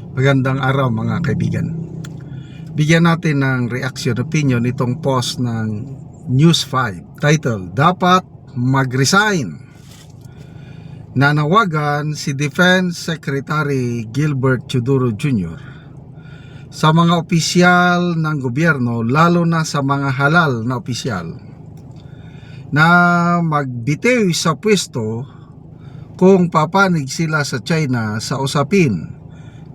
Magandang araw mga kaibigan. Bigyan natin ng reaction opinion itong post ng News 5 title, Dapat Mag-resign. Nanawagan si Defense Secretary Gilbert Teodoro Jr. sa mga opisyal ng gobyerno, lalo na sa mga halal na opisyal, na magbitiw sa pwesto kung papanig sila sa China sa usapin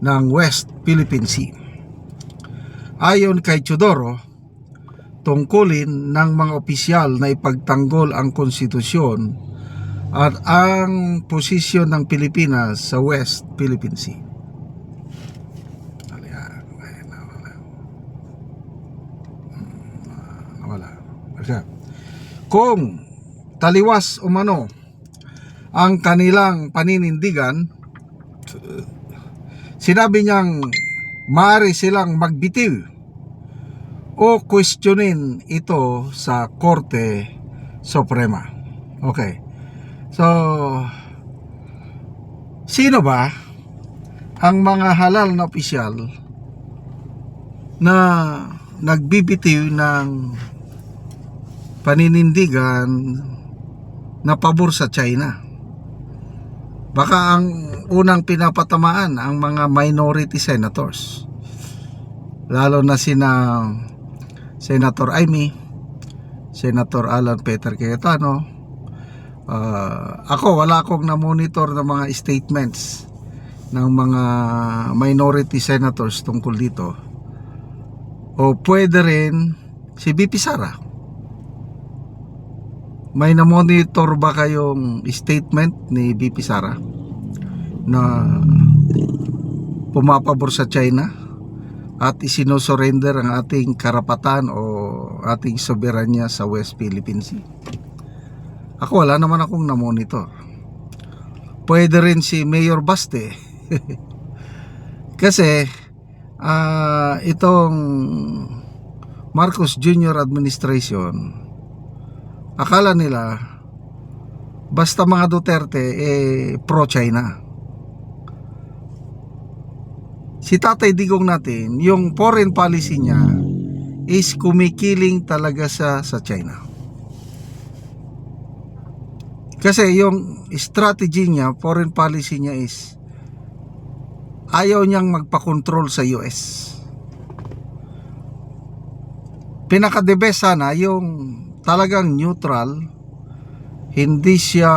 ng West Philippine Sea. Ayon kay Teodoro, tungkulin ng mga opisyal na ipagtanggol ang konstitusyon at ang posisyon ng Pilipinas sa West Philippine Sea. Kung taliwas umano ang kanilang paninindigan, sinabi niyang maaari silang magbitiw o questionin ito sa Korte Suprema. Okay. So, sino ba ang mga halal na opisyal na nagbibitiw ng paninindigan na pabor sa China? Baka ang unang pinapatamaan ang mga minority senators, lalo na sina Senator Amy, Senator Alan Peter Cayetano. Ako, wala akong na-monitor ng mga statements ng mga minority senators tungkol dito. O pwede rin si BP Sara. May na-monitor ba kayong statement ni BP Sara na pumapabor sa China at isinosurrender ang ating karapatan o ating soberanya sa West Philippine Sea? Ako, wala naman akong na-monitor. Pwede rin si Mayor Baste. Kasi itong Marcos Jr. administration, akala nila basta mga Duterte pro-China. Si Tatay Digong natin, yung foreign policy niya is kumikiling talaga sa China. Kasi yung strategy niya, foreign policy niya is ayaw niyang magpa-control sa US. Pinaka-the best sana yung talagang neutral, hindi siya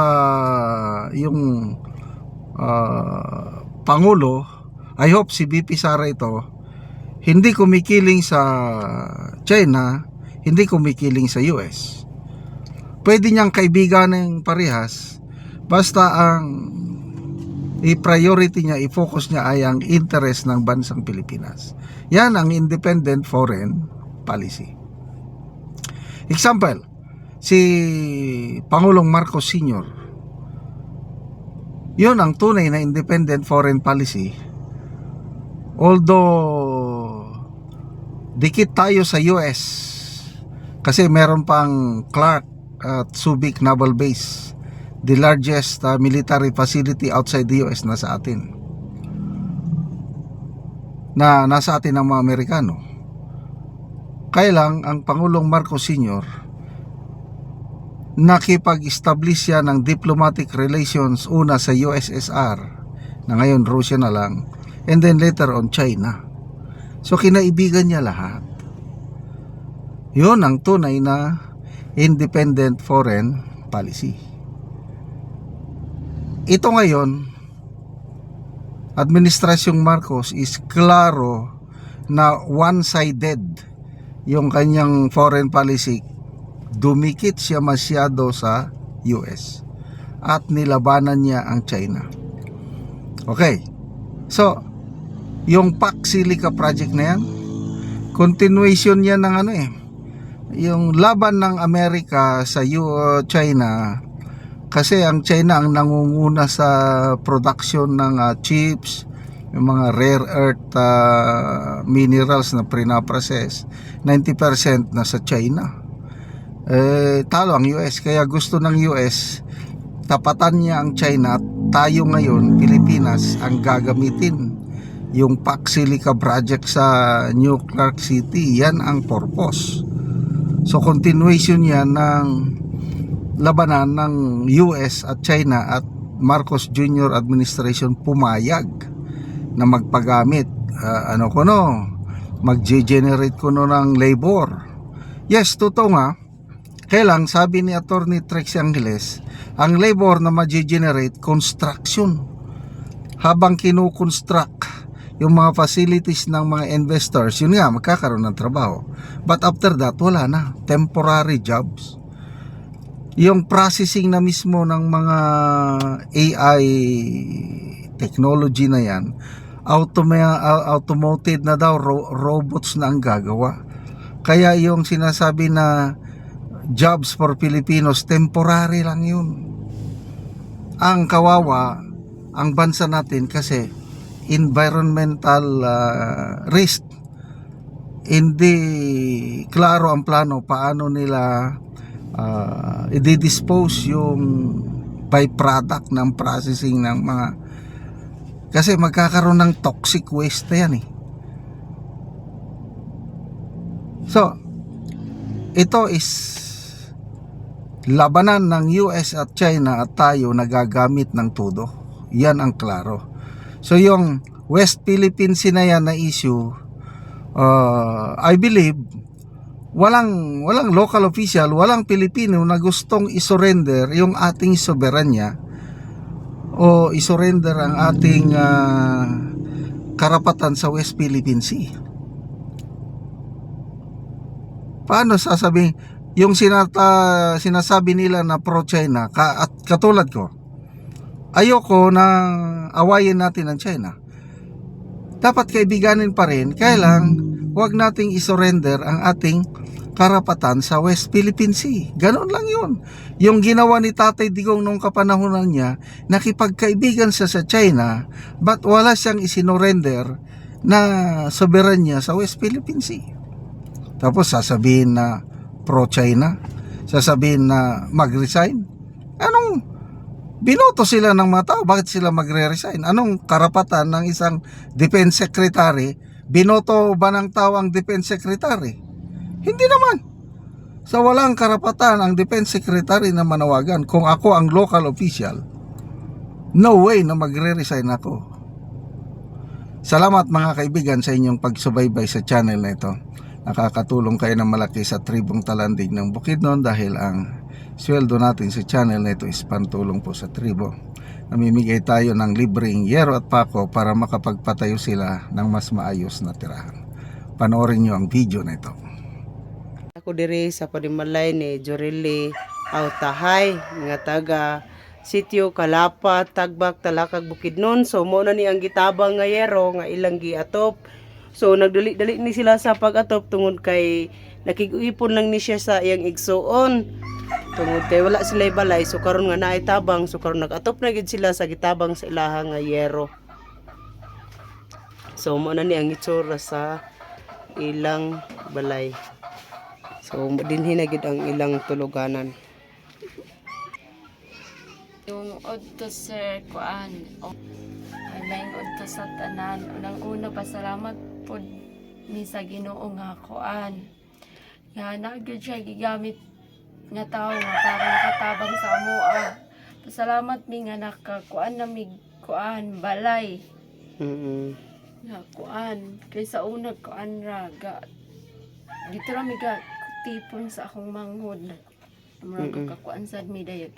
yung Pangulo. I hope si BP Sara ito hindi kumikiling sa China, hindi kumikiling sa US. Pwede niyang kaibigan ng parehas, basta ang i-priority niya, i-focus niya ay ang interest ng bansang Pilipinas. Yan ang independent foreign policy. Example, si Pangulong Marcos Sr., yun ang tunay na independent foreign policy. Although dikit tayo sa US kasi meron pang Clark at Subic Naval Base, the largest military facility outside the US, nasa atin ng mga Amerikano. Kaya lang ang Pangulong Marcos Sr. nakipag-establish siya ng diplomatic relations, una sa USSR, na ngayon Russia na lang, and then later on China. So kinaibigan niya lahat. Yun ang tunay na independent foreign policy. Ito ngayon, Administrasyong Marcos is klaro na one-sided yung kanyang foreign policy. Dumikit siya masyado sa US at nilabanan niya ang China. Okay, so yung Pac Silica project na yan, continuation yan ng yung laban ng Amerika sa China, kasi ang China ang nangunguna sa production ng chips, yung mga rare earth minerals na pre-process. 90% na sa China. Talo ang US, kaya gusto ng US tapatan niya ang China at tayo ngayon, Pilipinas, ang gagamitin yung Pac Silica project sa New Clark City, yan ang purpose. So continuation yan ng labanan ng US at China, at Marcos Jr. administration pumayag na magpagamit mag-generate ng labor. Yes, totoo nga. Kailang sabi ni Attorney Trixie Angeles, ang labor na ma-generate construction. Habang kinukonstruct yung mga facilities ng mga investors, yun nga, magkakaroon ng trabaho. But after that, wala na. Temporary jobs. Yung processing na mismo ng mga AI technology na yan, automated na daw, robots na ang gagawa. Kaya yung sinasabi na jobs for Filipinos, temporary lang yun. Ang kawawa ang bansa natin kasi environmental risk. Hindi klaro ang plano paano nila i-dispose yung byproduct ng processing ng mga, kasi magkakaroon ng toxic waste na yan eh. So ito is labanan ng US at China, at tayo nagagamit ng todo. Yan ang klaro. So yung West Philippine Sea na yan na issue, I believe walang local official, walang Pilipino na gustong isurrender yung ating soberanya o isurrender ang ating karapatan sa West Philippine Sea. Paano sasabihin yung sinasabi nila na pro-China, at katulad ko, ayoko na awayin natin ang China. Dapat kaibiganin pa rin, kaya lang huwag nating isurrender ang ating karapatan sa West Philippine Sea. Ganon lang yun. Yung ginawa ni Tatay Digong nung kapanahonan niya, nakipagkaibigan siya sa China, but wala siyang isinurrender na soberanya sa West Philippine Sea. Tapos sasabihin na pro-China, sasabihin na mag-resign. Anong binoto sila ng mga tao? Bakit sila magre-resign? Anong karapatan ng isang defense secretary? Binoto ba ng tao ang defense secretary? Hindi naman. So walang karapatan ang defense secretary na manawagan. Kung ako ang local official, no way na magre-resign ako. Salamat mga kaibigan sa inyong pagsubaybay sa channel na ito. Nakakatulong kayo ng malaki sa tribong Talandig ng Bukidnon, dahil ang sweldo natin sa channel na ito is pantulong po sa tribo. Namimigay tayo ng libreng yero at pako para makapagpatayo sila ng mas maayos na tirahan. Panoorin nyo ang video na ito. Ako diri sa Panimalay ni Jorili Autahay, nga taga Sitio Kalapa, Tagbak, Talakag, Bukidnon. So mo na ni ang gitabang nga yero nga ilang giatop. So nagdali-dali ni sila sa pag-atop tungod kay nakig-ipon lang ni siya sa iyang igsuon. Tungod kay wala sila balay, so karon nga naay tabang, so karon nag-atop na gid sila sa gitabang sa ilahang nga yero. So mo na ni ang itsura sa ilang balay. So dinhi na gid ang ilang tuluganan. Yung odto sir kuan ay maing odto sa tanan. Unang-una pasalamat pod ni sa Ginoo nga kuan. Nga nagyud siya gigamit nga tao nga para nakatabang sa amoa. Pasalamat mi nga nakakuan na mig kuan balay. Nga kuan kay sa una kuan ra ga dito ra mi ga tipon sa akong manghod. Murag kakuan sad mi dayon.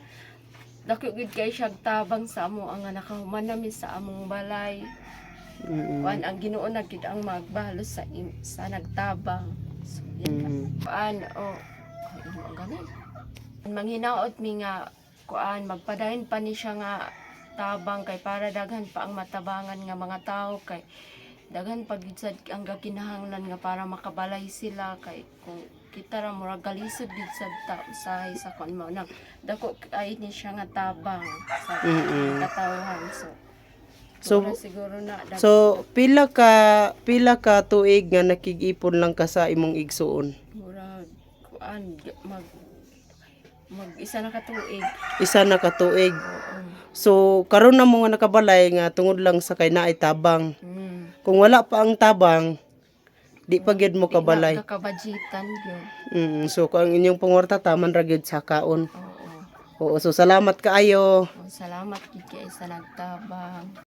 Dako gid kay siya tabang sa amo ang nakahuman nami sa among balay. Kuan ang Ginoo na gid ang magbalo sa nagtabang. So, yan kuan ganun. Manghinaot mi nga kuan magpadayon pa ni siya nga tabang kay para daghan pa ang matabangan nga mga tao, kay daghan pag sad ang gakinahanglan nga para makabalay sila, kay kung kita ra murag galisod gid sad ta usahay sa kuan mao nang dako ay ni siya nga tabang sa katawhan. Siguro na So pila ka tuig nga nakig-ipon lang ka sa imong igsuon? murag kuan mag isa na ka tuig. Isa na ka tuig. Oo. So karon na mo nga nakabalay nga tungod lang sa kay naay tabang. Kung wala pa ang tabang, di pa gyud mo kabalay. Di na kakabadgetan yun. So kung ang inyong pangwarta taman ra gyud sa kaon. Oo. Oo, so salamat kaayo. Salamat gid kay sa nagtabang.